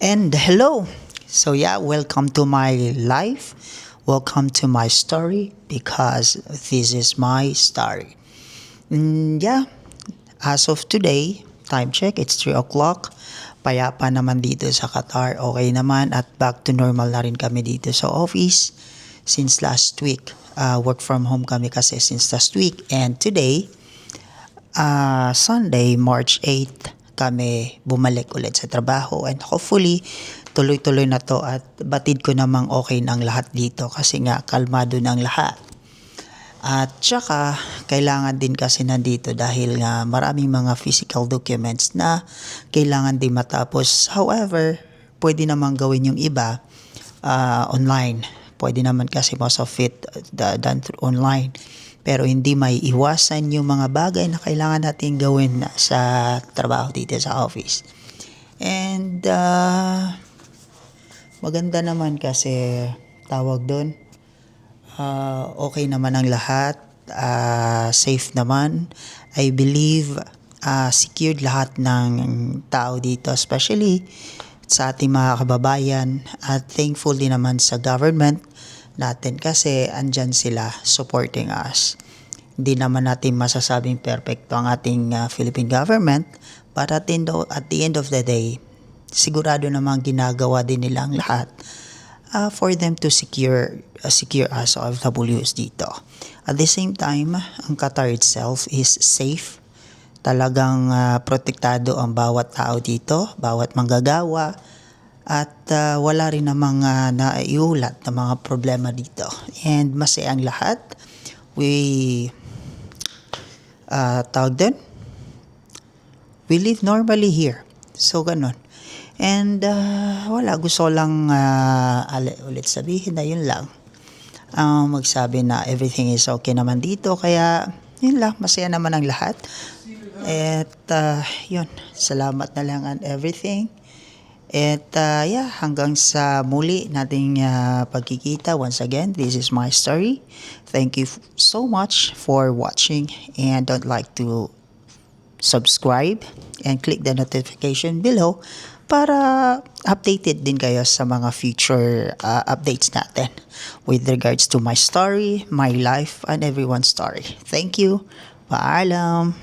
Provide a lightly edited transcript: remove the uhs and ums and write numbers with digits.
And hello. So yeah, welcome to my life. Welcome to my story because this is my story. Yeah, as of today, time check, it's 3 o'clock. Payapa naman dito sa Qatar. Okay naman at back to normal na rin kami dito sa office since last week. Work from home kami kasi since last week. And today, Sunday, March 8, kami bumalik ulit sa trabaho and hopefully tuloy-tuloy na to at batid ko namang okay ng lahat dito kasi nga kalmado ng lahat. At saka kailangan din kasi nandito dahil nga maraming mga physical documents na kailangan din matapos. However, pwede naman gawin yung iba online. Pwede naman kasi most of it done through online. Pero hindi may iwasan yung mga bagay na kailangan natin gawin sa trabaho dito sa office. And maganda naman kasi tawag doon, okay naman ang lahat, safe naman. I believe secured lahat ng tao dito, especially sa ating mga kababayan. At thankful din naman sa government natin kasi andyan sila supporting us. Hindi naman natin masasabing perfecto ang ating Philippine government, but at the end of the day, sigurado namang ginagawa din nila ang lahat for them to secure us OFWs dito. At the same time, ang Qatar itself is safe. Talagang protektado ang bawat tao dito, bawat manggagawa, at wala rin namang naiulat na mga problema dito. And masaya ang lahat. We live normally here. So, ganun. And gusto lang ulit sabihin na yun lang. Magsabi na everything is okay naman dito. Kaya, yun lang, masaya naman ang lahat. At yun, salamat na lang on everything. At hanggang sa muli nating pagkikita. Once again, this is my story. Thank you so much for watching and don't like to subscribe and click the notification below para updated din kayo sa mga future updates natin with regards to my story, my life, and everyone's story. Thank you. Paalam.